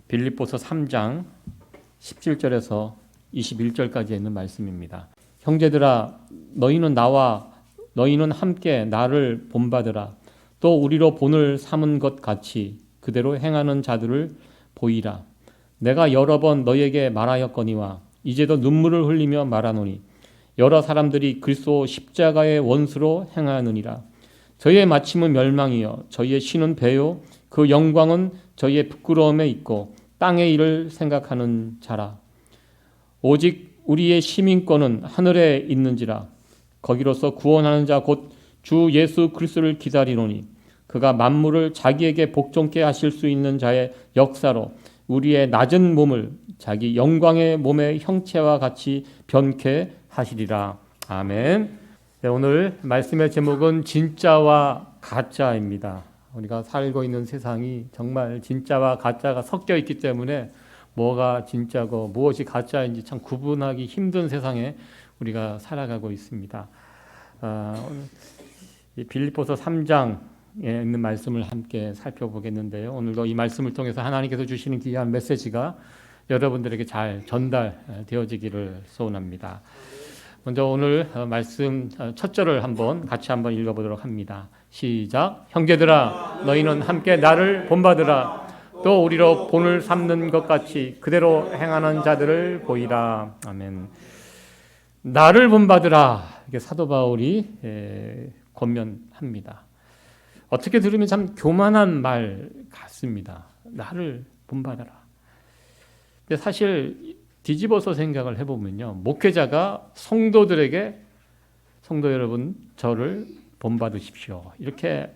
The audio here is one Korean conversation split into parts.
빌립보서 3장 17절에서 21절까지 있는 말씀입니다. 형제들아, 너희는 함께 나를 본받으라. 또 우리로 본을 삼은 것 같이 그대로 행하는 자들을 보이라. 내가 여러 번 너희에게 말하였거니와 이제도 눈물을 흘리며 말하노니 여러 사람들이 그리스도 십자가의 원수로 행하느니라. 저희의 마침은 멸망이요 저희의 신은 배요 그 영광은 저희의 부끄러움에 있고 땅의 일을 생각하는 자라. 오직 우리의 시민권은 하늘에 있는지라. 거기로서 구원하는 자 곧 주 예수 그리스도를 기다리노니 그가 만물을 자기에게 복종케 하실 수 있는 자의 역사로 우리의 낮은 몸을 자기 영광의 몸의 형체와 같이 변케 하시리라. 아멘. 네, 오늘 말씀의 제목은 진짜와 가짜입니다. 우리가 살고 있는 세상이 정말 진짜와 가짜가 섞여 있기 때문에 뭐가 진짜고 무엇이 가짜인지 참 구분하기 힘든 세상에 우리가 살아가고 있습니다. 이 빌립보서 3장에 있는 말씀을 함께 살펴보겠는데요. 오늘도 이 말씀을 통해서 하나님께서 주시는 귀한 메시지가 여러분들에게 잘 전달되어지기를 소원합니다. 먼저 오늘 말씀 첫 절을 같이 한번 읽어보도록 합니다. 시작. 형제들아, 너희는 함께 나를 본받으라. 또 우리로 본을 삼는 것 같이 그대로 행하는 자들을 보이라. 아멘. 나를 본받으라. 이게 사도 바울이 권면합니다. 어떻게 들으면 참 교만한 말 같습니다. 나를 본받아라. 근데 사실 뒤집어서 생각을 해보면요, 목회자가 성도들에게 성도 여러분 저를 본받으십시오 이렇게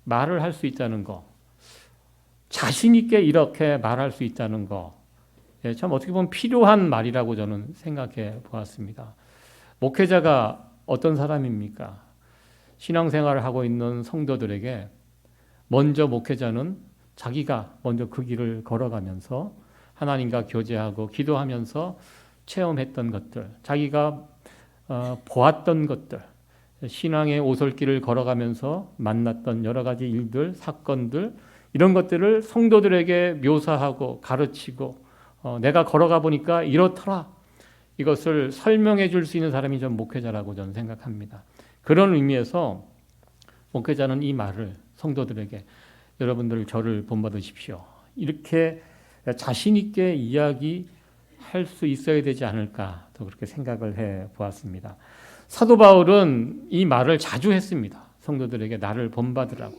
말을 할 수 있다는 거, 자신 있게 이렇게 말할 수 있다는 거, 참 어떻게 보면 필요한 말이라고 저는 생각해 보았습니다. 목회자가 어떤 사람입니까? 신앙생활을 하고 있는 성도들에게 먼저 목회자는 자기가 먼저 그 길을 걸어가면서 하나님과 교제하고 기도하면서 체험했던 것들, 자기가 보았던 것들, 신앙의 오솔길을 걸어가면서 만났던 여러 가지 일들, 사건들, 이런 것들을 성도들에게 묘사하고 가르치고 내가 걸어가 보니까 이렇더라, 이것을 설명해 줄 수 있는 사람이 전 목회자라고 저는 생각합니다. 그런 의미에서 목회자는 이 말을 성도들에게 여러분들 저를 본받으십시오 이렇게 자신 있게 이야기할 수 있어야 되지 않을까, 또 그렇게 생각을 해 보았습니다. 사도 바울은 이 말을 자주 했습니다. 성도들에게 나를 본받으라고.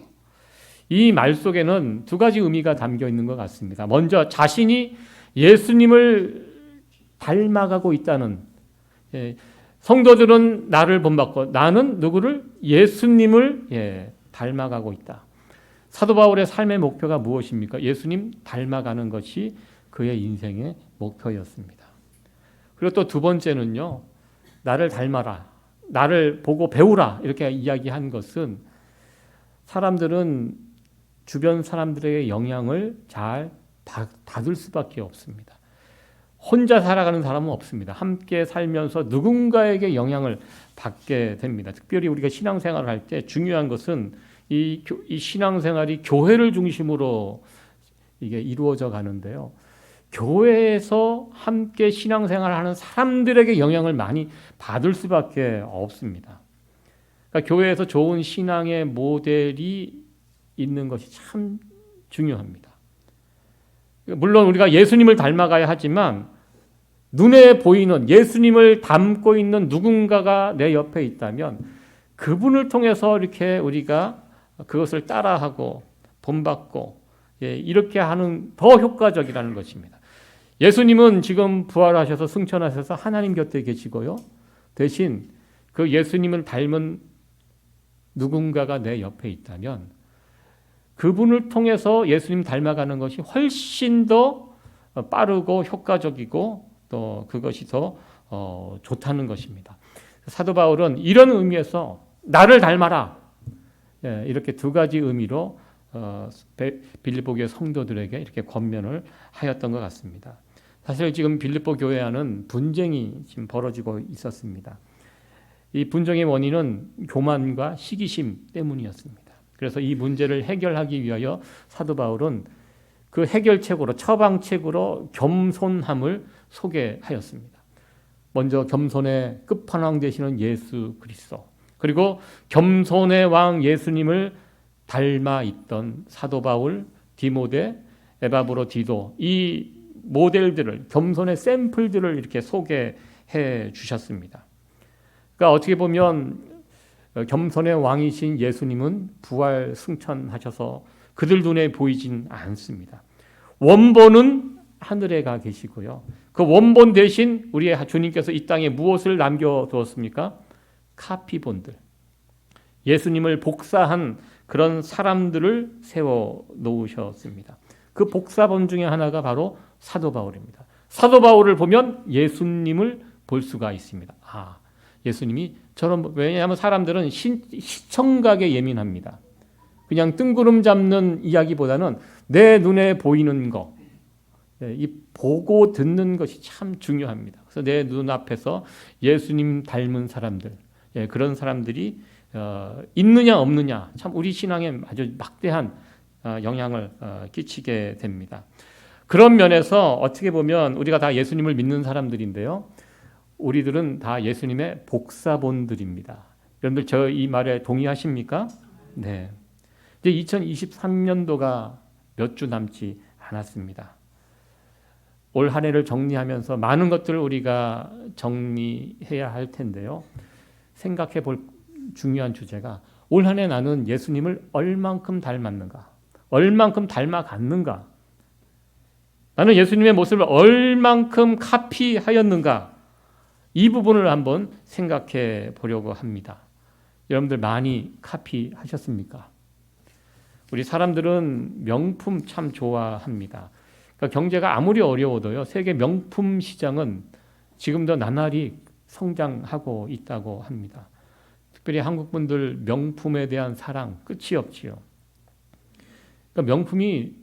이 말 속에는 두 가지 의미가 담겨 있는 것 같습니다. 먼저 자신이 예수님을 닮아가고 있다는, 성도들은 나를 본받고 나는 누구를? 예수님을 닮아가고 있다. 사도 바울의 삶의 목표가 무엇입니까? 예수님 닮아가는 것이 그의 인생의 목표였습니다. 그리고 또 두 번째는요, 나를 닮아라, 나를 보고 배우라 이렇게 이야기한 것은 사람들은 주변 사람들에게 영향을 잘 받을 수밖에 없습니다. 혼자 살아가는 사람은 없습니다. 함께 살면서 누군가에게 영향을 받게 됩니다. 특별히 우리가 신앙생활을 할 때 중요한 것은 이 신앙생활이 교회를 중심으로 이게 이루어져 가는데요. 교회에서 함께 신앙생활을 하는 사람들에게 영향을 많이 받을 수밖에 없습니다. 그러니까 교회에서 좋은 신앙의 모델이 있는 것이 참 중요합니다. 물론 우리가 예수님을 닮아가야 하지만 눈에 보이는 예수님을 닮고 있는 누군가가 내 옆에 있다면 그분을 통해서 이렇게 우리가 그것을 따라하고 본받고 이렇게 하는 더 효과적이라는 것입니다. 예수님은 지금 부활하셔서 승천하셔서 하나님 곁에 계시고요. 대신 그 예수님을 닮은 누군가가 내 옆에 있다면 그분을 통해서 예수님 닮아가는 것이 훨씬 더 빠르고 효과적이고 또 그것이 더 좋다는 것입니다. 사도 바울은 이런 의미에서 나를 닮아라, 이렇게 두 가지 의미로 빌립보 교회 성도들에게 이렇게 권면을 하였던 것 같습니다. 사실 지금 빌립보 교회 안은 분쟁이 지금 벌어지고 있었습니다. 이 분쟁의 원인은 교만과 시기심 때문이었습니다. 그래서 이 문제를 해결하기 위하여 사도 바울은 그 해결책으로 처방책으로 겸손함을 소개하였습니다. 먼저 겸손의 끝판왕 되시는 예수 그리스도, 그리고 겸손의 왕 예수님을 닮아 있던 사도 바울, 디모데, 에바브로 디도, 이 모델들을, 겸손의 샘플들을 이렇게 소개해 주셨습니다. 그러니까 어떻게 보면 겸손의 왕이신 예수님은 부활 승천하셔서 그들 눈에 보이진 않습니다. 원본은 하늘에 가 계시고요. 그 원본 대신 우리의 주님께서 이 땅에 무엇을 남겨두었습니까? 카피본들, 예수님을 복사한 그런 사람들을 세워 놓으셨습니다. 그 복사본 중에 하나가 바로 사도 바울입니다. 사도 바울을 보면 예수님을 볼 수가 있습니다. 예수님이 저런, 왜냐하면 사람들은 시청각에 예민합니다. 그냥 뜬구름 잡는 이야기보다는 내 눈에 보이는 거, 이 보고 듣는 것이 참 중요합니다. 그래서 내 눈앞에서 예수님 닮은 사람들, 그런 사람들이 있느냐 없느냐, 참 우리 신앙에 아주 막대한 영향을 끼치게 됩니다. 그런 면에서 어떻게 보면 우리가 다 예수님을 믿는 사람들인데요, 우리들은 다 예수님의 복사본들입니다. 여러분들 저 이 말에 동의하십니까? 네. 이제 2023년도가 몇 주 남지 않았습니다. 올 한 해를 정리하면서 많은 것들을 우리가 정리해야 할 텐데요. 생각해 볼 중요한 주제가 올 한 해 나는 예수님을 얼만큼 닮았는가? 얼만큼 닮아갔는가? 나는 예수님의 모습을 얼만큼 카피하였는가? 이 부분을 한번 생각해 보려고 합니다. 여러분들 많이 카피하셨습니까? 우리 사람들은 명품 참 좋아합니다. 그러니까 경제가 아무리 어려워도요, 세계 명품 시장은 지금도 나날이 성장하고 있다고 합니다. 특별히 한국 분들 명품에 대한 사랑 끝이 없지요. 그러니까 명품이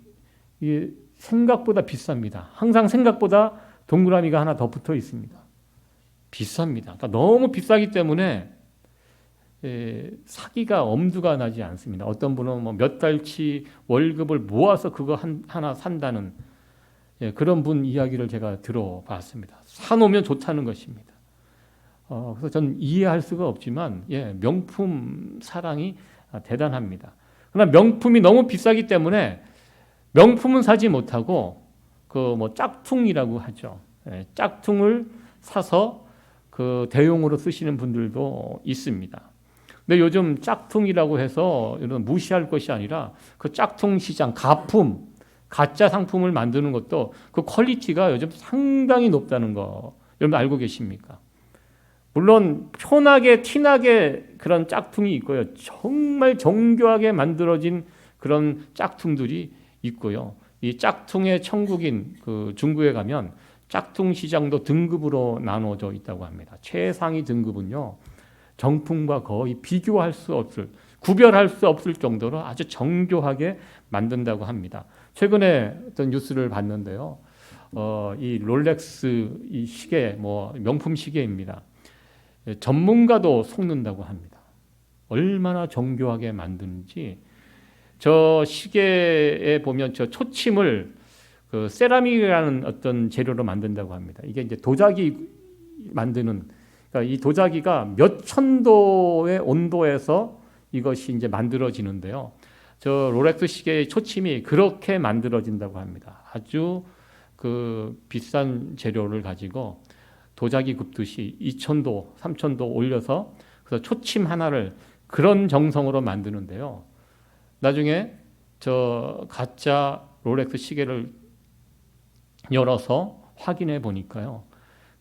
생각보다 비쌉니다. 항상 생각보다 동그라미가 하나 더 붙어 있습니다. 비쌉니다. 그러니까 너무 비싸기 때문에 사기가 엄두가 나지 않습니다. 어떤 분은 뭐 몇 달치 월급을 모아서 그거 하나 산다는 그런 분 이야기를 제가 들어봤습니다. 사놓으면 좋다는 것입니다. 그래서 저는 이해할 수가 없지만 명품 사랑이 대단합니다. 그러나 명품이 너무 비싸기 때문에 명품은 사지 못하고 그 뭐 짝퉁이라고 하죠. 짝퉁을 사서 그 대용으로 쓰시는 분들도 있습니다. 근데 요즘 짝퉁이라고 해서 이런 무시할 것이 아니라 그 짝퉁 시장, 가품, 가짜 상품을 만드는 것도 그 퀄리티가 요즘 상당히 높다는 거 여러분 알고 계십니까? 물론 편하게 티나게 그런 짝퉁이 있고요. 정말 정교하게 만들어진 그런 짝퉁들이 있고요. 이 짝퉁의 천국인 그 중국에 가면 짝퉁 시장도 등급으로 나눠져 있다고 합니다. 최상위 등급은요, 정품과 거의 비교할 수 없을, 구별할 수 없을 정도로 아주 정교하게 만든다고 합니다. 최근에 어떤 뉴스를 봤는데요, 이 롤렉스 이 시계, 뭐 명품 시계입니다. 전문가도 속는다고 합니다. 얼마나 정교하게 만드는지. 저 시계에 보면 저 초침을 그 세라믹이라는 어떤 재료로 만든다고 합니다. 이게 이제 도자기 만드는, 그러니까 이 도자기가 몇 천도의 온도에서 이것이 이제 만들어지는데요. 저 롤렉스 시계의 초침이 그렇게 만들어진다고 합니다. 아주 그 비싼 재료를 가지고 도자기 굽듯이 2000도, 3000도 올려서 그래서 초침 하나를 그런 정성으로 만드는데요. 나중에 저 가짜 롤렉스 시계를 열어서 확인해 보니까요,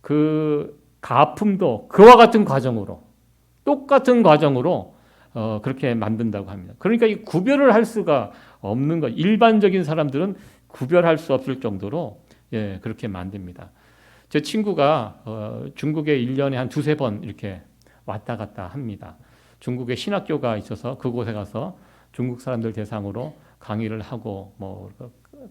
그 가품도 그와 같은 과정으로, 똑같은 과정으로 그렇게 만든다고 합니다. 그러니까 이 구별을 할 수가 없는 것. 일반적인 사람들은 구별할 수 없을 정도로 그렇게 만듭니다. 제 친구가 중국에 1년에 한 두세 번 이렇게 왔다 갔다 합니다. 중국에 신학교가 있어서 그곳에 가서 중국 사람들 대상으로 강의를 하고 뭐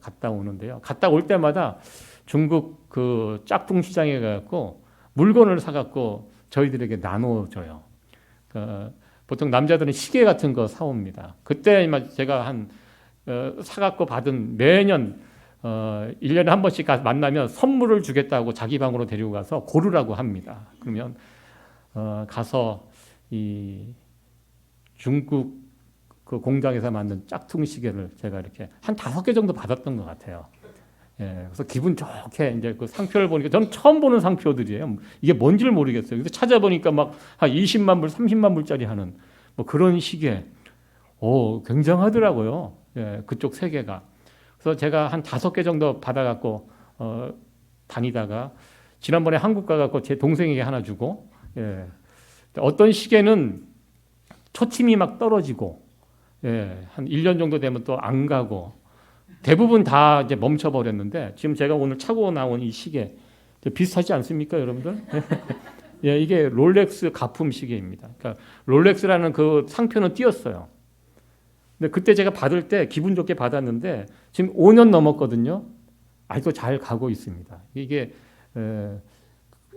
갔다 오는데요. 갔다 올 때마다 중국 그 짝퉁 시장에 가갖고 물건을 사갖고 저희들에게 나눠줘요. 보통 남자들은 시계 같은 거 사옵니다. 그때 제가 한 사갖고 받은 매년 1년에 한 번씩 만나면 선물을 주겠다고 자기 방으로 데리고 가서 고르라고 합니다. 그러면 가서 이 중국 그 공장에서 만든 짝퉁 시계를 제가 이렇게 한 5개 정도 받았던 것 같아요. 예, 그래서 기분 좋게 이제 그 상표를 보니까 저는 처음 보는 상표들이에요. 이게 뭔지를 모르겠어요. 그래서 찾아보니까 막 한 20만 불, 30만 불짜리 하는 뭐 그런 시계. 굉장하더라고요. 예, 그쪽 세계가. 그래서 제가 한 5개 정도 받아갖고 다니다가 지난번에 한국 가갖고 제 동생에게 하나 주고, 예, 어떤 시계는 초침이 막 떨어지고, 예, 한 1년 정도 되면 또 안 가고, 대부분 다 이제 멈춰버렸는데, 지금 제가 오늘 차고 나온 이 시계, 비슷하지 않습니까, 여러분들? 예, 이게 롤렉스 가품 시계입니다. 그러니까 롤렉스라는 그 상표는 띄었어요. 근데 그때 제가 받을 때 기분 좋게 받았는데, 지금 5년 넘었거든요. 아직도 잘 가고 있습니다. 이게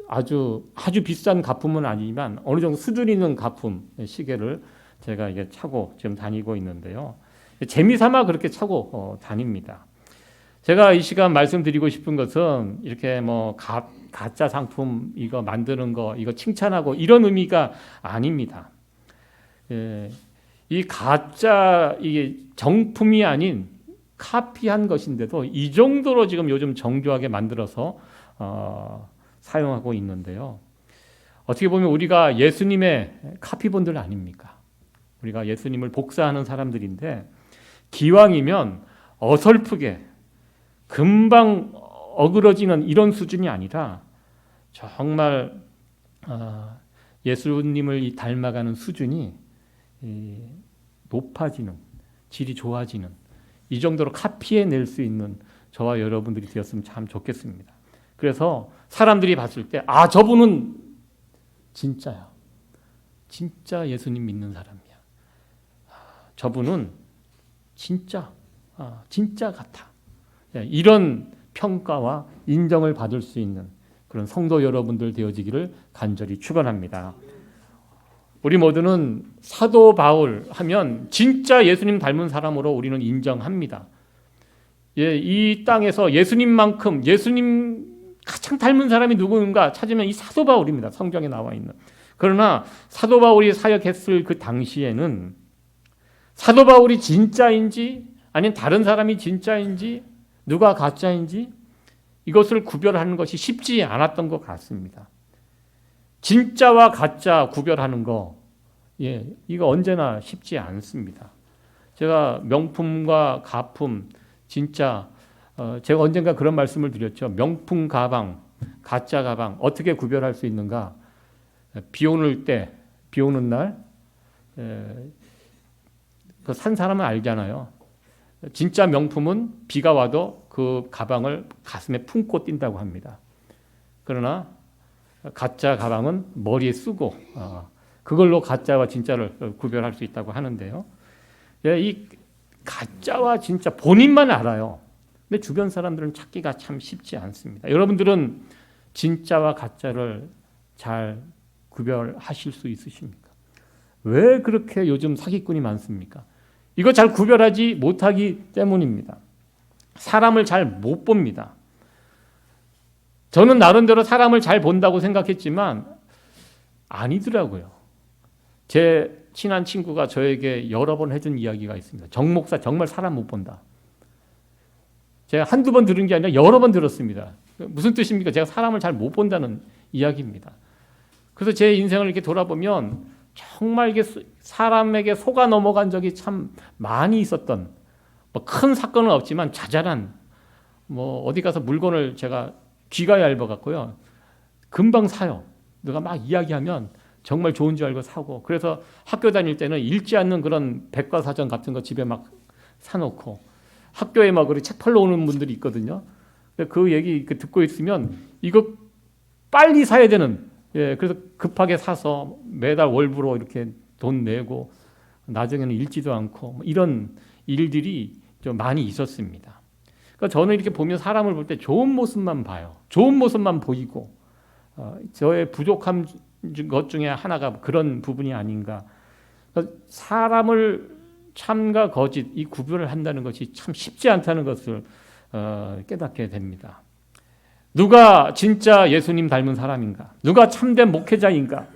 아주 비싼 가품은 아니지만 어느 정도 수준 있는 가품 시계를 제가 이게 차고 지금 다니고 있는데요. 재미삼아 그렇게 차고 다닙니다. 제가 이 시간 말씀드리고 싶은 것은 이렇게 뭐 가짜 상품 이거 만드는 거 이거 칭찬하고 이런 의미가 아닙니다. 이 가짜 이게 정품이 아닌 카피한 것인데도 이 정도로 지금 요즘 정교하게 만들어서 사용하고 있는데요. 어떻게 보면 우리가 예수님의 카피본들 아닙니까? 우리가 예수님을 복사하는 사람들인데 기왕이면 어설프게 금방 어그러지는 이런 수준이 아니라 정말 예수님을 닮아가는 수준이 높아지는, 질이 좋아지는 이 정도로 카피해낼 수 있는 저와 여러분들이 되었으면 참 좋겠습니다. 그래서 사람들이 봤을 때 저분은 진짜야. 진짜 예수님 믿는 사람이야. 저분은 진짜 같아. 이런 평가와 인정을 받을 수 있는 그런 성도 여러분들 되어지기를 간절히 축원합니다. 우리 모두는 사도 바울 하면 진짜 예수님 닮은 사람으로 우리는 인정합니다. 이 땅에서 예수님만큼 예수님 가장 닮은 사람이 누구인가 찾으면 이 사도 바울입니다. 성경에 나와 있는. 그러나 사도 바울이 사역했을 그 당시에는 사도 바울이 진짜인지 아니면 다른 사람이 진짜인지 누가 가짜인지 이것을 구별하는 것이 쉽지 않았던 것 같습니다. 진짜와 가짜 구별하는 거, 이거 언제나 쉽지 않습니다. 제가 명품과 가품, 진짜, 제가 언젠가 그런 말씀을 드렸죠. 명품 가방, 가짜 가방, 어떻게 구별할 수 있는가? 비 오는 날, 그 산 사람은 알잖아요. 진짜 명품은 비가 와도 그 가방을 가슴에 품고 뛴다고 합니다. 그러나 가짜 가방은 머리에 쓰고 그걸로 가짜와 진짜를 구별할 수 있다고 하는데요. 이 가짜와 진짜 본인만 알아요. 근데 주변 사람들은 찾기가 참 쉽지 않습니다. 여러분들은 진짜와 가짜를 잘 구별하실 수 있으십니까? 왜 그렇게 요즘 사기꾼이 많습니까? 이거 잘 구별하지 못하기 때문입니다. 사람을 잘 못 봅니다. 저는 나름대로 사람을 잘 본다고 생각했지만 아니더라고요. 제 친한 친구가 저에게 여러 번 해준 이야기가 있습니다. 정 목사 정말 사람 못 본다. 제가 한두 번 들은 게 아니라 여러 번 들었습니다. 무슨 뜻입니까? 제가 사람을 잘 못 본다는 이야기입니다. 그래서 제 인생을 이렇게 돌아보면 정말 이게 사람에게 속아 넘어간 적이 참 많이 있었던 뭐 큰 사건은 없지만 자잘한 뭐 어디 가서 물건을 제가 귀가 얇아갖고요 금방 사요. 누가 막 이야기하면 정말 좋은 줄 알고 사고 그래서 학교 다닐 때는 읽지 않는 그런 백과사전 같은 거 집에 막 사놓고 학교에 막 책 팔러 오는 분들이 있거든요. 그 얘기 듣고 있으면 이거 빨리 사야 되는 그래서 급하게 사서 매달 월부로 이렇게 돈 내고 나중에는 읽지도 않고 이런 일들이 좀 많이 있었습니다. 그러니까 저는 이렇게 보면 사람을 볼 때 좋은 모습만 봐요. 좋은 모습만 보이고 저의 부족한 것 중에 하나가 그런 부분이 아닌가. 그러니까 사람을 참과 거짓 이 구별을 한다는 것이 참 쉽지 않다는 것을 깨닫게 됩니다. 누가 진짜 예수님 닮은 사람인가? 누가 참된 목회자인가?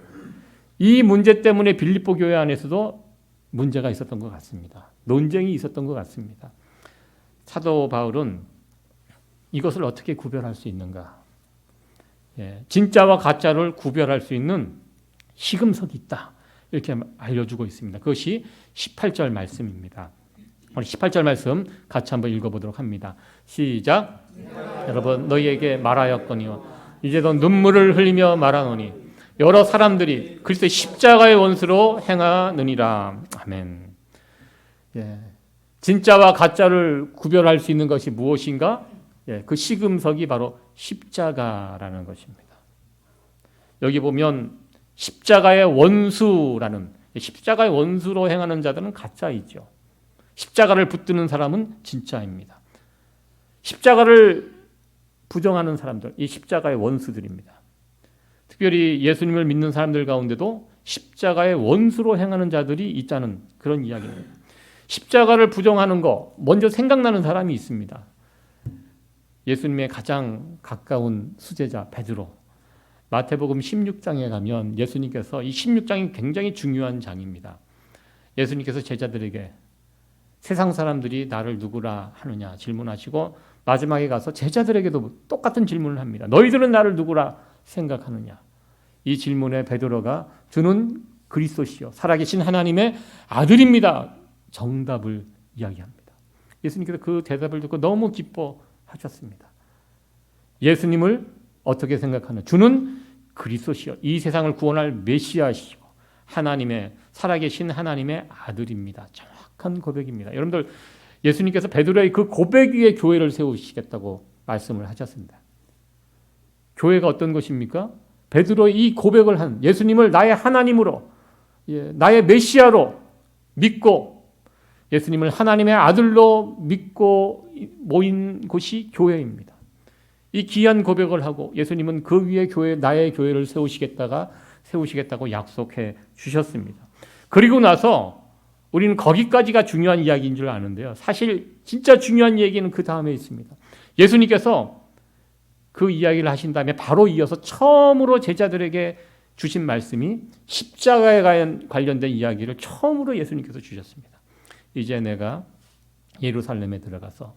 이 문제 때문에 빌립보 교회 안에서도 문제가 있었던 것 같습니다. 논쟁이 있었던 것 같습니다. 사도 바울은 이것을 어떻게 구별할 수 있는가? 진짜와 가짜를 구별할 수 있는 시금석이 있다. 이렇게 알려주고 있습니다. 그것이 18절 말씀입니다. 우리 18절 말씀 같이 한번 읽어보도록 합니다. 시작. 여러분 너희에게 말하였거니와 이제도 눈물을 흘리며 말하노니 여러 사람들이 그리스도의 십자가의 원수로 행하느니라. 아멘. 진짜와 가짜를 구별할 수 있는 것이 무엇인가? 그 시금석이 바로 십자가라는 것입니다. 여기 보면 십자가의 원수라는, 십자가의 원수로 행하는 자들은 가짜이죠. 십자가를 붙드는 사람은 진짜입니다. 십자가를 부정하는 사람들, 이 십자가의 원수들입니다. 특별히 예수님을 믿는 사람들 가운데도 십자가의 원수로 행하는 자들이 있다는 그런 이야기입니다. 십자가를 부정하는 거 먼저 생각나는 사람이 있습니다. 예수님의 가장 가까운 수제자 베드로. 마태복음 16장에 가면 예수님께서, 이 16장이 굉장히 중요한 장입니다. 예수님께서 제자들에게 세상 사람들이 나를 누구라 하느냐 질문하시고 마지막에 가서 제자들에게도 똑같은 질문을 합니다. 너희들은 나를 누구라 생각하느냐? 이 질문에 베드로가 저는 그리스도시요 살아계신 하나님의 아들입니다. 정답을 이야기합니다. 예수님께서 그 대답을 듣고 너무 기뻐하셨습니다. 예수님을 어떻게 생각하느냐? 주는 그리스도시요 이 세상을 구원할 메시아시요 하나님의 살아계신 하나님의 아들입니다. 정확한 고백입니다. 여러분들 예수님께서 베드로의 그 고백 위에 교회를 세우시겠다고 말씀을 하셨습니다. 교회가 어떤 것입니까? 베드로의 이 고백을 한 예수님을 나의 하나님으로, 나의 메시아로 믿고 예수님을 하나님의 아들로 믿고 모인 곳이 교회입니다. 이 귀한 고백을 하고 예수님은 그 위에 교회, 나의 교회를 세우시겠다고 약속해 주셨습니다. 그리고 나서 우리는 거기까지가 중요한 이야기인 줄 아는데요. 사실 진짜 중요한 얘기는 그 다음에 있습니다. 예수님께서 그 이야기를 하신 다음에 바로 이어서 처음으로 제자들에게 주신 말씀이 십자가에 관련된 이야기를 처음으로 예수님께서 주셨습니다. 이제 내가 예루살렘에 들어가서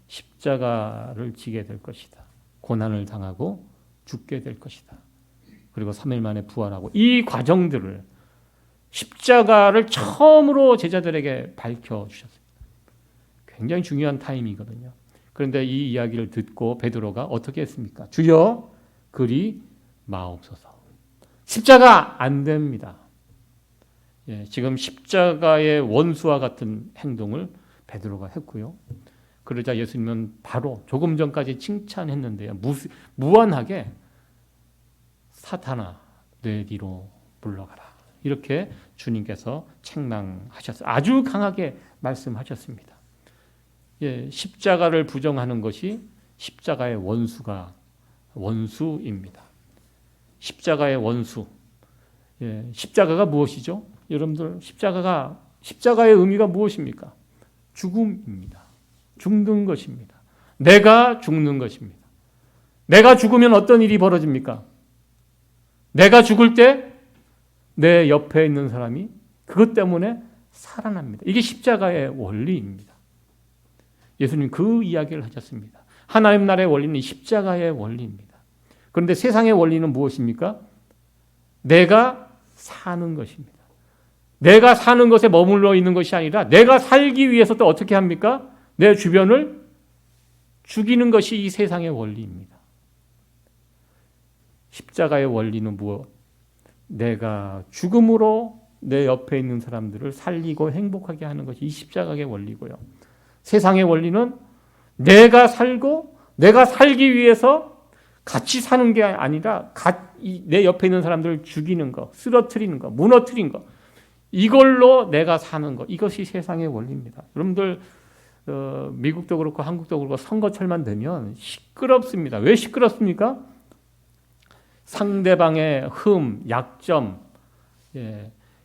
십자가를 지게 될 것이다. 고난을 당하고 죽게 될 것이다. 그리고 3일 만에 부활하고, 이 과정들을 십자가를 처음으로 제자들에게 밝혀주셨습니다. 굉장히 중요한 타임이거든요. 그런데 이 이야기를 듣고 베드로가 어떻게 했습니까? 주여 그리 마옵소서. 십자가 안 됩니다. 지금 십자가의 원수와 같은 행동을 베드로가 했고요. 그러자 예수님은 바로 조금 전까지 칭찬했는데요. 무한하게 사탄아 내 뒤로 물러가라. 이렇게 주님께서 책망하셨어요. 아주 강하게 말씀하셨습니다. 십자가를 부정하는 것이 십자가의 원수입니다. 십자가의 원수. 십자가가 무엇이죠? 여러분들 십자가의 의미가 무엇입니까? 죽음입니다. 죽는 것입니다. 내가 죽는 것입니다. 내가 죽으면 어떤 일이 벌어집니까? 내가 죽을 때 내 옆에 있는 사람이 그것 때문에 살아납니다. 이게 십자가의 원리입니다. 예수님 그 이야기를 하셨습니다. 하나님 나라의 원리는 십자가의 원리입니다. 그런데 세상의 원리는 무엇입니까? 내가 사는 것입니다. 내가 사는 것에 머물러 있는 것이 아니라 내가 살기 위해서 또 어떻게 합니까? 내 주변을 죽이는 것이 이 세상의 원리입니다. 십자가의 원리는 무엇? 내가 죽음으로 내 옆에 있는 사람들을 살리고 행복하게 하는 것이 이 십자가의 원리고요. 세상의 원리는 내가 살고 내가 살기 위해서 같이 사는 게 아니라 내 옆에 있는 사람들을 죽이는 거, 쓰러뜨리는 거, 무너뜨리는 거, 이걸로 내가 사는 거, 이것이 세상의 원리입니다. 여러분들 미국도 그렇고 한국도 그렇고 선거철만 되면 시끄럽습니다. 왜 시끄럽습니까? 상대방의 약점,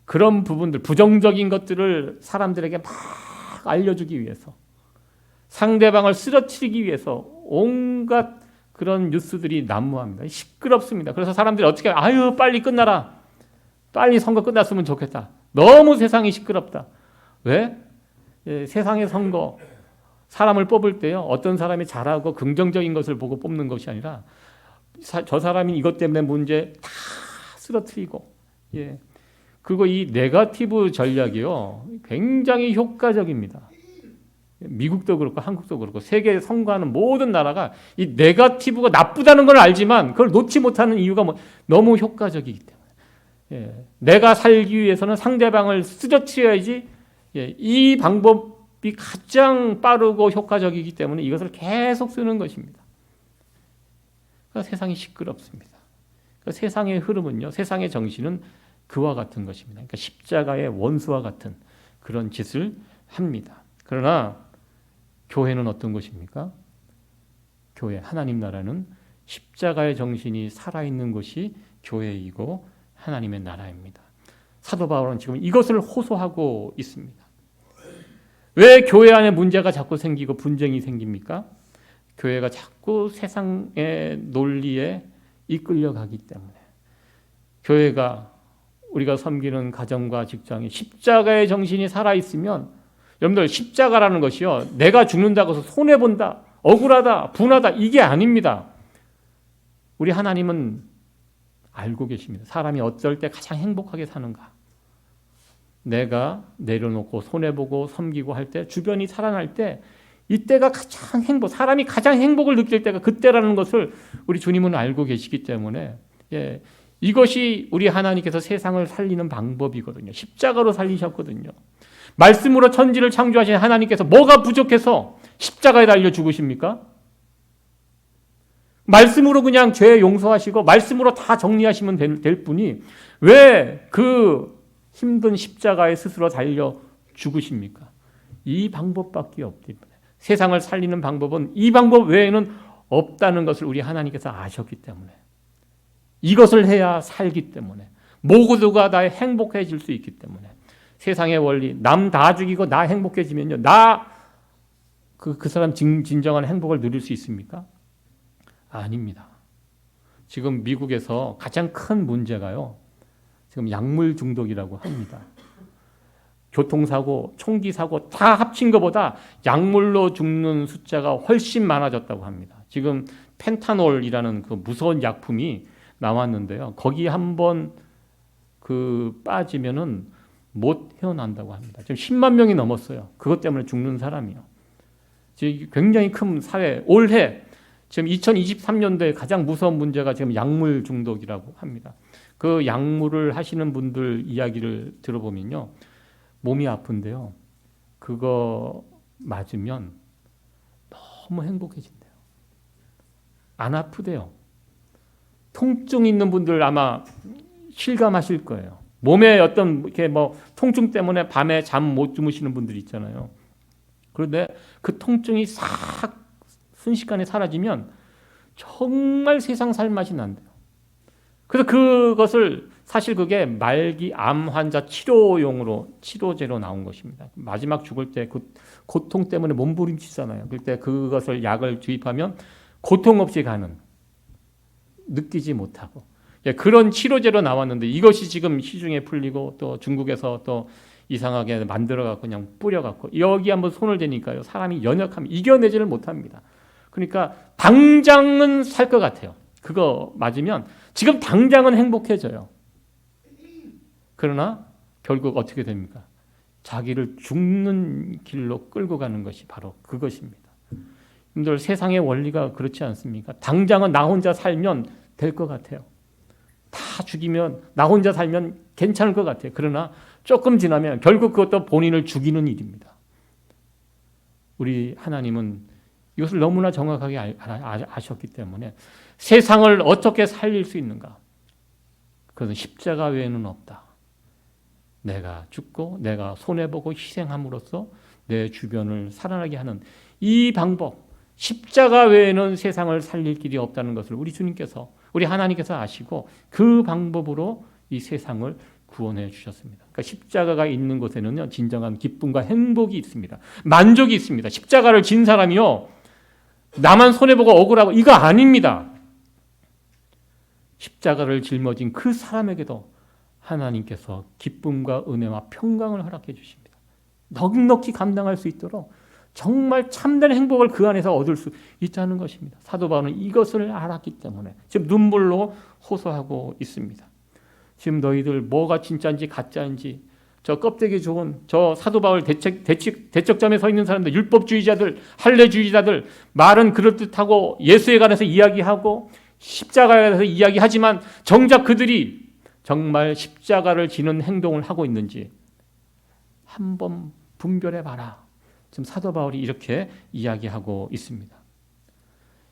그런 부분들, 부정적인 것들을 사람들에게 막 알려주기 위해서, 상대방을 쓰러뜨리기 위해서 온갖 그런 뉴스들이 난무합니다. 시끄럽습니다. 그래서 사람들이 어떻게 아유 빨리 끝나라. 빨리 선거 끝났으면 좋겠다. 너무 세상이 시끄럽다. 왜? 세상의 선거 사람을 뽑을 때요. 어떤 사람이 잘하고 긍정적인 것을 보고 뽑는 것이 아니라 저 사람이 이것 때문에 문제 다 쓰러뜨리고 그리고 이 네거티브 전략이요. 굉장히 효과적입니다. 미국도 그렇고 한국도 그렇고 세계에 선거하는 모든 나라가 이 네거티브가 나쁘다는 걸 알지만 그걸 놓지 못하는 이유가 너무 효과적이기 때문에 내가 살기 위해서는 상대방을 쓰러뜨려야지 이 방법이 가장 빠르고 효과적이기 때문에 이것을 계속 쓰는 것입니다. 그러니까 세상이 시끄럽습니다. 그러니까 세상의 흐름은요. 세상의 정신은 그와 같은 것입니다. 그러니까 십자가의 원수와 같은 그런 짓을 합니다. 그러나 교회는 어떤 것입니까? 교회, 하나님 나라는 십자가의 정신이 살아있는 것이 교회이고 하나님의 나라입니다. 사도 바울은 지금 이것을 호소하고 있습니다. 왜 교회 안에 문제가 자꾸 생기고 분쟁이 생깁니까? 교회가 자꾸 세상의 논리에 이끌려가기 때문에 교회가 우리가 섬기는 가정과 직장에 십자가의 정신이 살아있으면 여러분들 십자가라는 것이요. 내가 죽는다고 해서 손해본다, 억울하다, 분하다 이게 아닙니다. 우리 하나님은 알고 계십니다. 사람이 어떨 때 가장 행복하게 사는가. 내가 내려놓고 손해보고 섬기고 할 때 주변이 살아날 때 이때가 가장 사람이 가장 행복을 느낄 때가 그때라는 것을 우리 주님은 알고 계시기 때문에 이것이 우리 하나님께서 세상을 살리는 방법이거든요. 십자가로 살리셨거든요. 말씀으로 천지를 창조하신 하나님께서 뭐가 부족해서 십자가에 달려 죽으십니까? 말씀으로 그냥 죄 용서하시고 말씀으로 다 정리하시면 될 뿐이 왜 그 힘든 십자가에 스스로 달려 죽으십니까? 이 방법밖에 없기 때문에 세상을 살리는 방법은 이 방법 외에는 없다는 것을 우리 하나님께서 아셨기 때문에 이것을 해야 살기 때문에 모두가 다 행복해질 수 있기 때문에 세상의 원리 남 다 죽이고 나 행복해지면요 그 사람 진정한 행복을 누릴 수 있습니까? 아닙니다. 지금 미국에서 가장 큰 문제가요. 지금 약물 중독이라고 합니다. 교통사고, 총기사고 다 합친 것보다 약물로 죽는 숫자가 훨씬 많아졌다고 합니다. 지금 펜타놀이라는 그 무서운 약품이 나왔는데요. 거기 한번 빠지면은 못 헤어난다고 합니다. 지금 10만 명이 넘었어요. 그것 때문에 죽는 사람이요. 지금 굉장히 큰 사회, 올해 지금 2023년도에 가장 무서운 문제가 지금 약물 중독이라고 합니다. 그 약물을 하시는 분들 이야기를 들어보면요. 몸이 아픈데요. 그거 맞으면 너무 행복해진대요. 안 아프대요. 통증 있는 분들 아마 실감하실 거예요. 몸에 어떤 이렇게 통증 때문에 밤에 잠 못 주무시는 분들 있잖아요. 그런데 그 통증이 싹 순식간에 사라지면 정말 세상 살 맛이 난대요. 그래서 그것을 사실 그게 말기 암 환자 치료제로 나온 것입니다. 마지막 죽을 때 그 고통 때문에 몸부림치잖아요. 그때 그것을 약을 주입하면 고통 없이 가는 느끼지 못하고 그런 치료제로 나왔는데 이것이 지금 시중에 풀리고 또 중국에서 또 이상하게 만들어갖고 그냥 뿌려갖고 여기 한번 손을 대니까요. 사람이 연약하면 이겨내지를 못합니다. 그러니까 당장은 살 것 같아요. 그거 맞으면 지금 당장은 행복해져요. 그러나 결국 어떻게 됩니까? 자기를 죽는 길로 끌고 가는 것이 바로 그것입니다. 여러분들 세상의 원리가 그렇지 않습니까? 당장은 나 혼자 살면 될 것 같아요. 다 죽이면 나 혼자 살면 괜찮을 것 같아요. 그러나 조금 지나면 결국 그것도 본인을 죽이는 일입니다. 우리 하나님은 이것을 너무나 정확하게 아셨기 때문에 세상을 어떻게 살릴 수 있는가? 그것은 십자가 외에는 없다. 내가 죽고 내가 손해보고 희생함으로써 내 주변을 살아나게 하는 이 방법, 십자가 외에는 세상을 살릴 길이 없다는 것을 우리 주님께서 우리 하나님께서 아시고 그 방법으로 이 세상을 구원해 주셨습니다. 그러니까 십자가가 있는 곳에는요, 진정한 기쁨과 행복이 있습니다. 만족이 있습니다. 십자가를 진 사람이요, 나만 손해보고 억울하고 이거 아닙니다. 십자가를 짊어진 그 사람에게도 하나님께서 기쁨과 은혜와 평강을 허락해 주십니다. 넉넉히 감당할 수 있도록 정말 참된 행복을 그 안에서 얻을 수 있다는 것입니다. 사도 바울은 이것을 알았기 때문에 지금 눈물로 호소하고 있습니다. 지금 너희들 뭐가 진짜인지 가짜인지, 저 껍데기 좋은 저 사도 바울 대척점에 서 있는 사람들, 율법주의자들, 할례주의자들, 말은 그럴듯하고 예수에 관해서 이야기하고 십자가에 관해서 이야기하지만 정작 그들이 정말 십자가를 지는 행동을 하고 있는지 한번 분별해봐라. 지금 사도 바울이 이렇게 이야기하고 있습니다.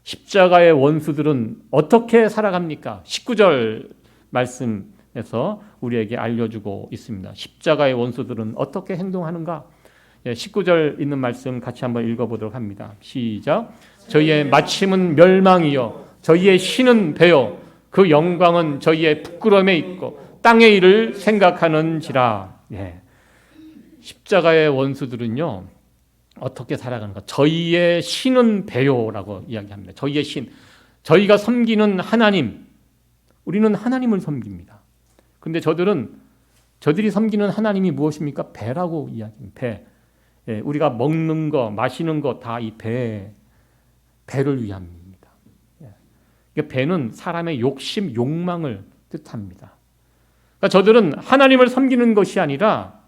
십자가의 원수들은 어떻게 살아갑니까? 19절 말씀에서 우리에게 알려주고 있습니다. 십자가의 원수들은 어떻게 행동하는가? 19절 있는 말씀 같이 한번 읽어보도록 합니다. 시작. 저희의 마침은 멸망이요 저희의 신은 배요 그 영광은 저희의 부끄러움에 있고 땅의 일을 생각하는지라. 십자가의 원수들은요 어떻게 살아가는가? 저희의 신은 배요라고 이야기합니다. 저희의 신, 저희가 섬기는 하나님, 우리는 하나님을 섬깁니다. 근데 저들이 섬기는 하나님이 무엇입니까? 배라고 이야기합니다. 배. 우리가 먹는 거, 마시는 거 다 이 배를 위함입니다. 배는 사람의 욕심, 욕망을 뜻합니다. 그러니까 저들은 하나님을 섬기는 것이 아니라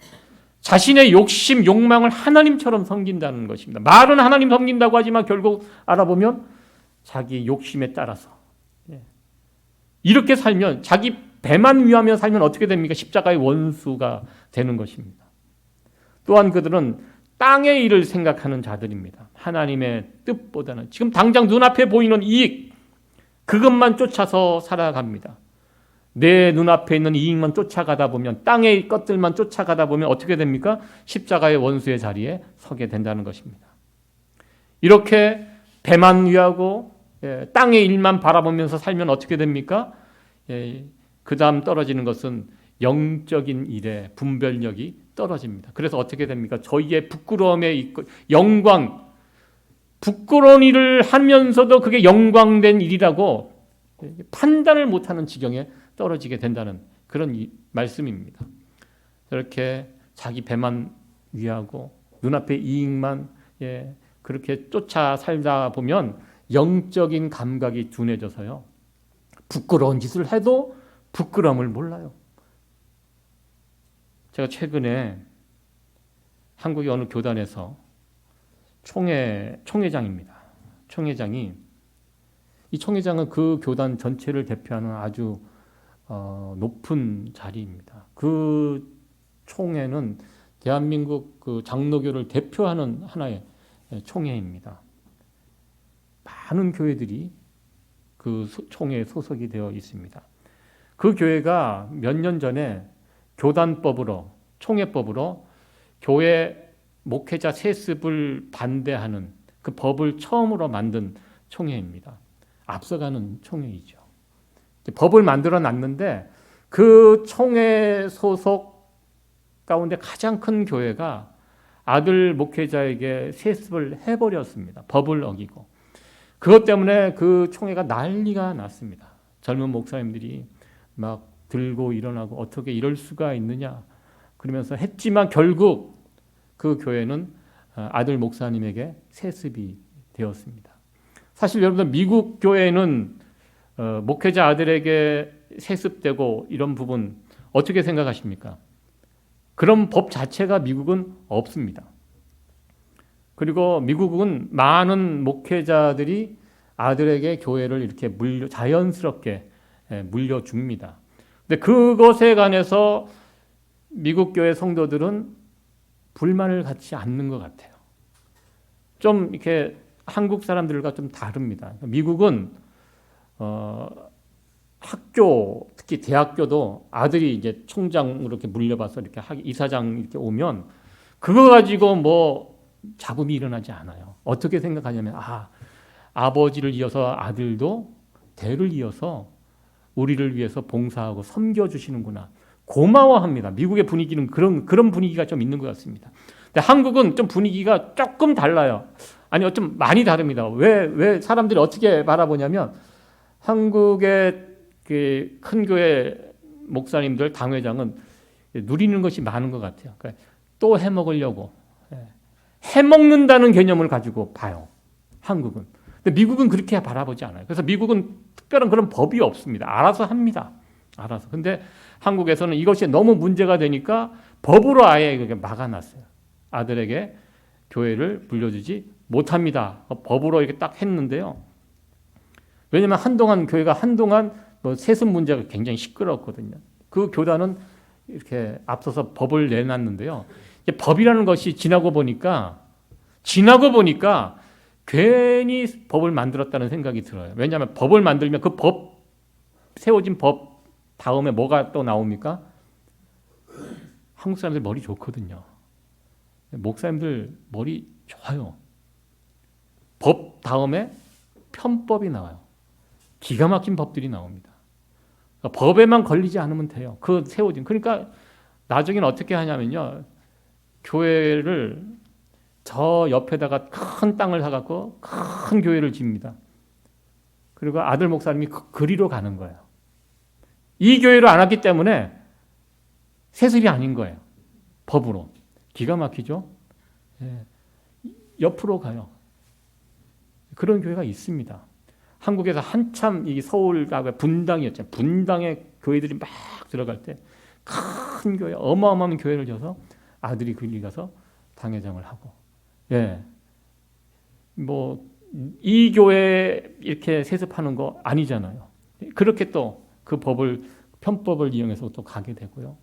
자신의 욕심, 욕망을 하나님처럼 섬긴다는 것입니다. 말은 하나님 섬긴다고 하지만 결국 알아보면 자기 욕심에 따라서 이렇게 살면, 자기 배만 위하며 살면 어떻게 됩니까? 십자가의 원수가 되는 것입니다. 또한 그들은 땅의 일을 생각하는 자들입니다. 하나님의 뜻보다는 지금 당장 눈앞에 보이는 이익, 그것만 쫓아서 살아갑니다. 내 눈앞에 있는 이익만 쫓아가다 보면, 땅의 것들만 쫓아가다 보면 어떻게 됩니까? 십자가의 원수의 자리에 서게 된다는 것입니다. 이렇게 배만 위하고 땅의 일만 바라보면서 살면 어떻게 됩니까? 그 다음 떨어지는 것은 영적인 일에 분별력이 떨어집니다. 그래서 어떻게 됩니까? 저희의 부끄러움에 있고 영광, 부끄러운 일을 하면서도 그게 영광된 일이라고 판단을 못하는 지경에 떨어지게 된다는 그런 말씀입니다. 이렇게 자기 배만 위하고 눈앞의 이익만 그렇게 쫓아 살다 보면 영적인 감각이 둔해져서요, 부끄러운 짓을 해도 부끄러움을 몰라요. 제가 최근에 한국의 어느 교단에서 총회장입니다. 총회장이, 이 총회장은 그 교단 전체를 대표하는 아주 높은 자리입니다. 그 총회는 대한민국 그 장로교를 대표하는 하나의 총회입니다. 많은 교회들이 그 총회에 소속이 되어 있습니다. 그 교회가 몇 년 전에 교단법으로, 총회법으로 교회 목회자 세습을 반대하는 그 법을 처음으로 만든 총회입니다. 앞서가는 총회이죠. 법을 만들어 놨는데 그 총회 소속 가운데 가장 큰 교회가 아들 목회자에게 세습을 해버렸습니다. 법을 어기고. 그것 때문에 그 총회가 난리가 났습니다. 젊은 목사님들이 막 들고 일어나고 어떻게 이럴 수가 있느냐 그러면서 했지만 결국 그 교회는 아들 목사님에게 세습이 되었습니다. 사실 여러분들 미국 교회는 목회자 아들에게 세습되고 이런 부분 어떻게 생각하십니까? 그런 법 자체가 미국은 없습니다. 그리고 미국은 많은 목회자들이 아들에게 교회를 이렇게 자연스럽게 물려줍니다. 근데 그것에 관해서 미국 교회 성도들은 불만을 갖지 않는 것 같아요. 좀 이렇게 한국 사람들과 좀 다릅니다. 미국은 학교, 특히 대학교도 아들이 이제 총장으로 이렇게 물려봐서 이렇게 이사장 이렇게 오면 그거 가지고 뭐 잡음이 일어나지 않아요. 어떻게 생각하냐면, 아버지를 이어서 아들도 대를 이어서 우리를 위해서 봉사하고 섬겨주시는구나. 고마워합니다. 미국의 분위기는 그런 분위기가 좀 있는 것 같습니다. 근데 한국은 좀 분위기가 조금 달라요. 아니, 좀 많이 다릅니다. 왜 사람들이 어떻게 바라보냐면 한국의 그 큰 교회 목사님들, 당회장은 누리는 것이 많은 것 같아요. 그러니까 또 해먹으려고 해먹는다는 개념을 가지고 봐요. 한국은. 근데 미국은 그렇게 바라보지 않아요. 그래서 미국은 특별한 그런 법이 없습니다. 알아서 합니다. 알아서. 근데 한국에서는 이것이 너무 문제가 되니까 법으로 아예 그렇게 막아놨어요. 아들에게 교회를 불려주지 못합니다. 법으로 이렇게 딱 했는데요. 왜냐하면 교회가 한동안 뭐 세습 문제가 굉장히 시끄러웠거든요. 그 교단은 이렇게 앞서서 법을 내놨는데요. 법이라는 것이 지나고 보니까 괜히 법을 만들었다는 생각이 들어요. 왜냐하면 법을 만들면 세워진 법 다음에 뭐가 또 나옵니까? 한국 사람들 머리 좋거든요. 목사님들 머리 좋아요. 법 다음에 편법이 나와요. 기가 막힌 법들이 나옵니다. 그러니까 법에만 걸리지 않으면 돼요. 그러니까 나중에는 어떻게 하냐면요. 교회를 저 옆에다가 큰 땅을 사갖고 큰 교회를 집니다. 그리고 아들 목사님이 그리로 가는 거예요. 이 교회로 안 왔기 때문에 세습이 아닌 거예요. 법으로. 기가 막히죠? 예. 옆으로 가요. 그런 교회가 있습니다. 한국에서 한참 이 서울가 분당이었잖아요. 분당에 교회들이 막 들어갈 때 큰 교회, 어마어마한 교회를 져서 아들이 거기 가서 당회장을 하고, 이 교회 이렇게 세습하는 거 아니잖아요. 그렇게 또 그 편법을 이용해서 또 가게 되고요.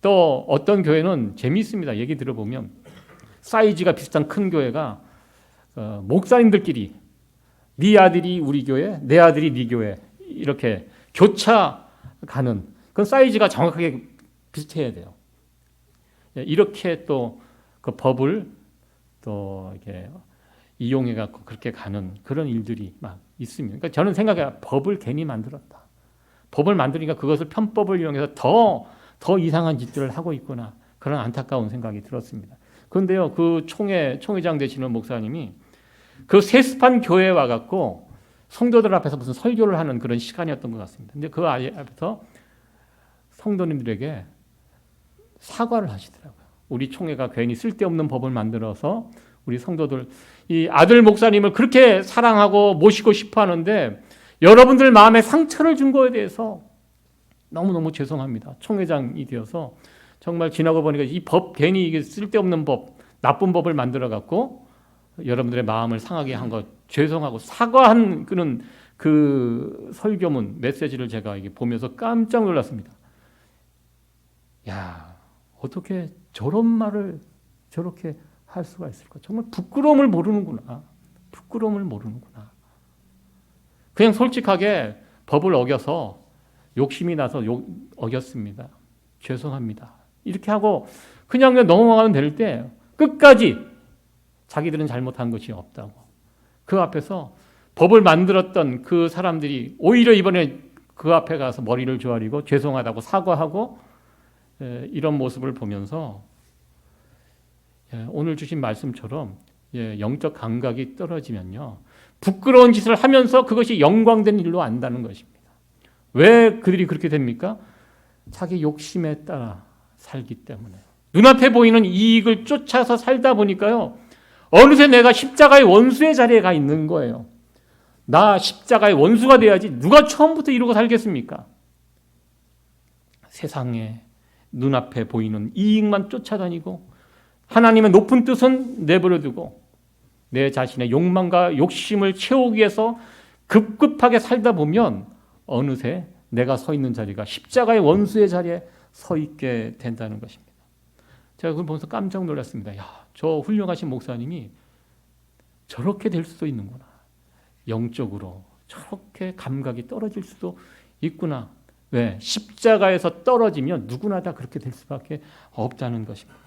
또 어떤 교회는 재미있습니다. 얘기 들어보면 사이즈가 비슷한 큰 교회가 목사님들끼리 네 아들이 우리 교회, 내 아들이 네 교회 이렇게 교차 가는 그건 사이즈가 정확하게 비슷해야 돼요. 이렇게 또 그 법을 또 이렇게 이용해 갖고 그렇게 가는 그런 일들이 막 있습니다. 그러니까 저는 생각해요. 법을 괜히 만들었다. 법을 만드니까 그것을 편법을 이용해서 더 이상한 짓들을 하고 있구나. 그런 안타까운 생각이 들었습니다. 그런데요, 그 총회장 되시는 목사님이 그 세습한 교회에 와갖고 성도들 앞에서 무슨 설교를 하는 그런 시간이었던 것 같습니다. 근데 그 앞에서 성도님들에게 사과를 하시더라고요. 우리 총회가 괜히 쓸데없는 법을 만들어서 우리 성도들, 이 아들 목사님을 그렇게 사랑하고 모시고 싶어 하는데 여러분들 마음에 상처를 준 거에 대해서 너무너무 죄송합니다. 총회장이 되어서 정말 지나고 보니까 이 법 괜히 이게 쓸데없는 법, 나쁜 법을 만들어 갖고 여러분들의 마음을 상하게 한 것 죄송하고 사과한 그 설교문 메시지를 제가 이게 보면서 깜짝 놀랐습니다. 야, 어떻게 저런 말을 저렇게 할 수가 있을까? 정말 부끄러움을 모르는구나. 그냥 솔직하게 법을 어겨서 욕심이 나서 어겼습니다. 죄송합니다. 이렇게 하고 그냥 넘어가면 될 때 끝까지 자기들은 잘못한 것이 없다고. 그 앞에서 법을 만들었던 그 사람들이 오히려 이번에 그 앞에 가서 머리를 조아리고 죄송하다고 사과하고 이런 모습을 보면서 오늘 주신 말씀처럼 영적 감각이 떨어지면요. 부끄러운 짓을 하면서 그것이 영광된 일로 안다는 것입니다. 왜 그들이 그렇게 됩니까? 자기 욕심에 따라 살기 때문에. 눈앞에 보이는 이익을 쫓아서 살다 보니까요. 어느새 내가 십자가의 원수의 자리에 가 있는 거예요. 나 십자가의 원수가 돼야지 누가 처음부터 이러고 살겠습니까? 세상에 눈앞에 보이는 이익만 쫓아다니고 하나님의 높은 뜻은 내버려두고 내 자신의 욕망과 욕심을 채우기 위해서 급급하게 살다 보면 어느새 내가 서 있는 자리가 십자가의 원수의 자리에 서 있게 된다는 것입니다. 제가 그걸 보면서 깜짝 놀랐습니다. 야, 저 훌륭하신 목사님이 저렇게 될 수도 있는구나. 영적으로 저렇게 감각이 떨어질 수도 있구나. 왜? 십자가에서 떨어지면 누구나 다 그렇게 될 수밖에 없다는 것입니다.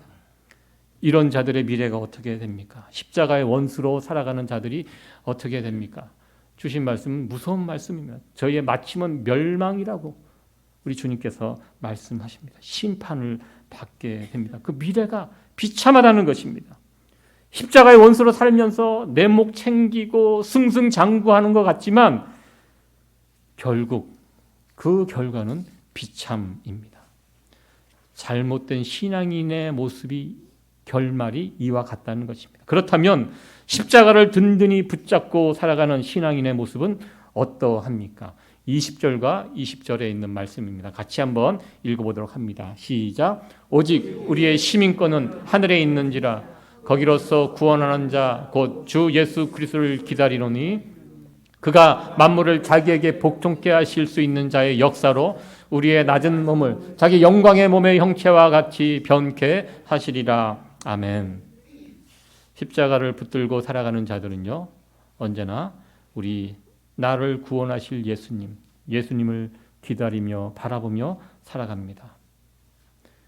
이런 자들의 미래가 어떻게 됩니까? 십자가의 원수로 살아가는 자들이 어떻게 됩니까? 주신 말씀은 무서운 말씀입니다. 저희의 마침은 멸망이라고 우리 주님께서 말씀하십니다. 심판을 받게 됩니다. 그 미래가 비참하다는 것입니다. 십자가의 원수로 살면서 내 목 챙기고 승승장구하는 것 같지만 결국 그 결과는 비참입니다. 잘못된 신앙인의 모습이 결말이 이와 같다는 것입니다. 그렇다면 십자가를 든든히 붙잡고 살아가는 신앙인의 모습은 어떠합니까? 20절과 20절에 있는 말씀입니다. 같이 한번 읽어보도록 합니다. 시작. 오직 우리의 시민권은 하늘에 있는지라 거기로서 구원하는 자 곧 주 예수 그리스도를 기다리노니 그가 만물을 자기에게 복종케 하실 수 있는 자의 역사로 우리의 낮은 몸을 자기 영광의 몸의 형체와 같이 변케 하시리라. 아멘. 십자가를 붙들고 살아가는 자들은요, 언제나 우리 나를 구원하실 예수님을 기다리며 바라보며 살아갑니다.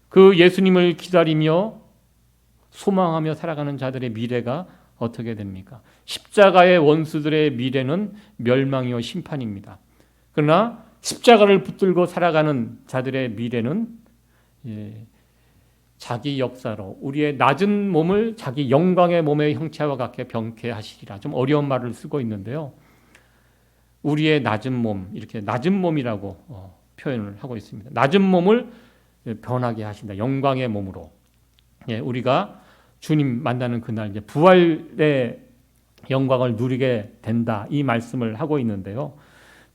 그 예수님을 기다리며 소망하며 살아가는 자들의 미래가 어떻게 됩니까? 십자가의 원수들의 미래는 멸망이요 심판입니다. 그러나 십자가를 붙들고 살아가는 자들의 미래는 자기 역사로 우리의 낮은 몸을 자기 영광의 몸의 형체와 같게 변케 하시리라. 좀 어려운 말을 쓰고 있는데요. 우리의 낮은 몸, 이렇게 낮은 몸이라고 표현을 하고 있습니다. 낮은 몸을 변하게 하신다. 영광의 몸으로. 우리가 주님 만나는 그날 이제 부활의 영광을 누리게 된다. 이 말씀을 하고 있는데요.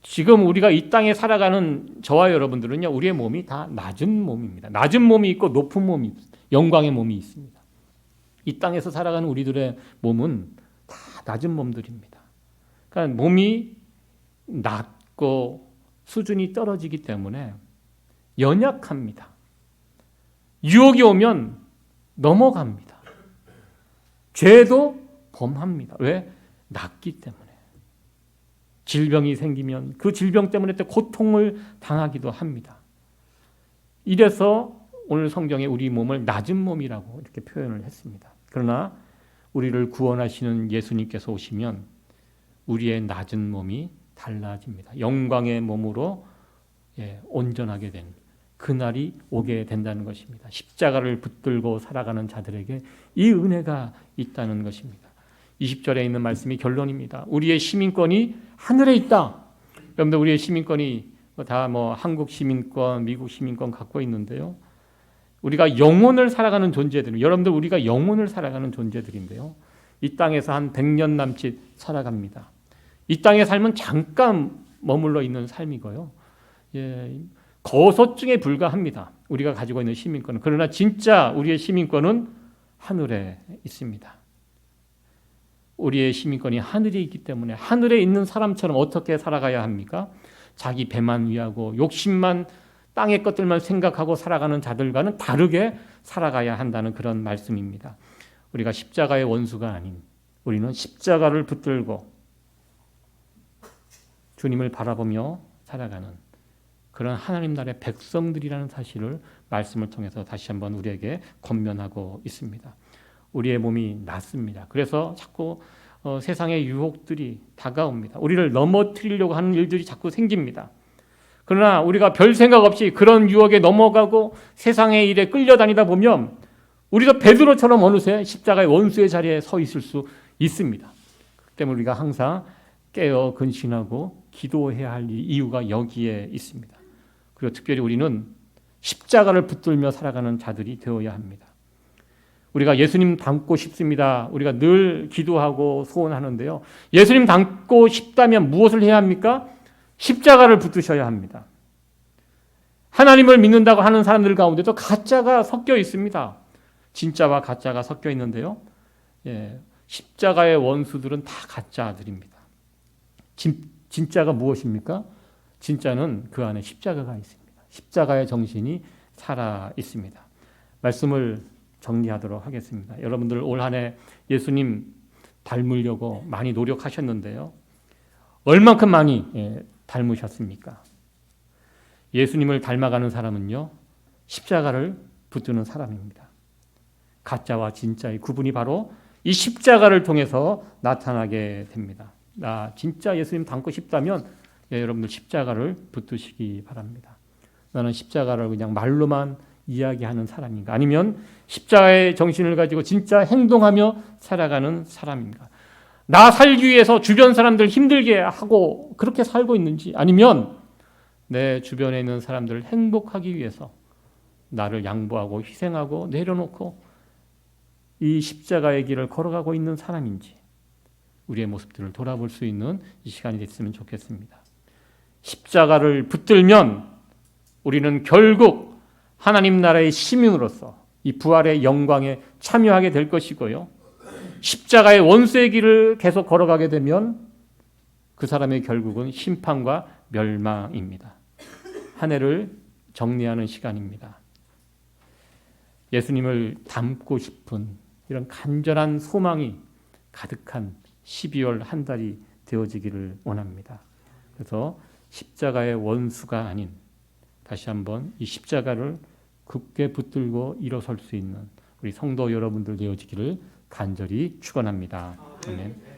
지금 우리가 이 땅에 살아가는 저와 여러분들은요, 우리의 몸이 다 낮은 몸입니다. 낮은 몸이 있고 높은 몸이 있습니다. 영광의 몸이 있습니다. 이 땅에서 살아가는 우리들의 몸은 다 낮은 몸들입니다. 그러니까 몸이 낮고 수준이 떨어지기 때문에 연약합니다. 유혹이 오면 넘어갑니다. 죄도 범합니다. 왜? 낮기 때문에. 질병이 생기면 그 질병 때문에 또 고통을 당하기도 합니다. 이래서 오늘 성경에 우리 몸을 낮은 몸이라고 이렇게 표현을 했습니다. 그러나 우리를 구원하시는 예수님께서 오시면 우리의 낮은 몸이 달라집니다. 영광의 몸으로 온전하게 된 그날이 오게 된다는 것입니다. 십자가를 붙들고 살아가는 자들에게 이 은혜가 있다는 것입니다. 20절에 있는 말씀이 결론입니다. 우리의 시민권이 하늘에 있다. 여러분들 우리의 시민권이 다 한국 시민권, 미국 시민권 갖고 있는데요. 우리가 영혼을 살아가는 존재들, 여러분들 우리가 영혼을 살아가는 존재들인데요. 이 땅에서 한 100년 남짓 살아갑니다. 이 땅의 삶은 잠깐 머물러 있는 삶이고요. 거소증에 불과합니다. 우리가 가지고 있는 시민권은. 그러나 진짜 우리의 시민권은 하늘에 있습니다. 우리의 시민권이 하늘에 있기 때문에 하늘에 있는 사람처럼 어떻게 살아가야 합니까? 자기 배만 위하고 욕심만 땅의 것들만 생각하고 살아가는 자들과는 다르게 살아가야 한다는 그런 말씀입니다. 우리가 십자가의 원수가 아닌 우리는 십자가를 붙들고 주님을 바라보며 살아가는 그런 하나님 나라의 백성들이라는 사실을 말씀을 통해서 다시 한번 우리에게 권면하고 있습니다. 우리의 몸이 낮습니다. 그래서 자꾸 세상의 유혹들이 다가옵니다. 우리를 넘어뜨리려고 하는 일들이 자꾸 생깁니다. 그러나 우리가 별 생각 없이 그런 유혹에 넘어가고 세상의 일에 끌려다니다 보면 우리도 베드로처럼 어느새 십자가의 원수의 자리에 서 있을 수 있습니다. 그렇기 때문에 우리가 항상 깨어 근신하고 기도해야 할 이유가 여기에 있습니다. 그리고 특별히 우리는 십자가를 붙들며 살아가는 자들이 되어야 합니다. 우리가 예수님 닮고 싶습니다. 우리가 늘 기도하고 소원하는데요. 예수님 닮고 싶다면 무엇을 해야 합니까? 십자가를 붙드셔야 합니다. 하나님을 믿는다고 하는 사람들 가운데도 가짜가 섞여 있습니다. 진짜와 가짜가 섞여 있는데요. 십자가의 원수들은 다 가짜들입니다. 진짜가 무엇입니까? 진짜는 그 안에 십자가가 있습니다. 십자가의 정신이 살아 있습니다. 말씀을 정리하도록 하겠습니다. 여러분들 올 한 해 예수님 닮으려고 많이 노력하셨는데요. 얼만큼 많이 닮으셨습니까? 예수님을 닮아가는 사람은요, 십자가를 붙드는 사람입니다. 가짜와 진짜의 구분이 바로 이 십자가를 통해서 나타나게 됩니다. 나 진짜 예수님 닮고 싶다면 여러분들 십자가를 붙드시기 바랍니다. 나는 십자가를 그냥 말로만 이야기하는 사람인가? 아니면 십자가의 정신을 가지고 진짜 행동하며 살아가는 사람인가? 나 살기 위해서 주변 사람들 힘들게 하고 그렇게 살고 있는지, 아니면 내 주변에 있는 사람들을 행복하기 위해서 나를 양보하고 희생하고 내려놓고 이 십자가의 길을 걸어가고 있는 사람인지, 우리의 모습들을 돌아볼 수 있는 이 시간이 됐으면 좋겠습니다. 십자가를 붙들면 우리는 결국 하나님 나라의 시민으로서 이 부활의 영광에 참여하게 될 것이고요. 십자가의 원수의 길을 계속 걸어가게 되면 그 사람의 결국은 심판과 멸망입니다. 한 해를 정리하는 시간입니다. 예수님을 닮고 싶은 이런 간절한 소망이 가득한 12월 한 달이 되어지기를 원합니다. 그래서 십자가의 원수가 아닌, 다시 한번 이 십자가를 굳게 붙들고 일어설 수 있는 우리 성도 여러분들 되어지기를 간절히 축원합니다. 아멘.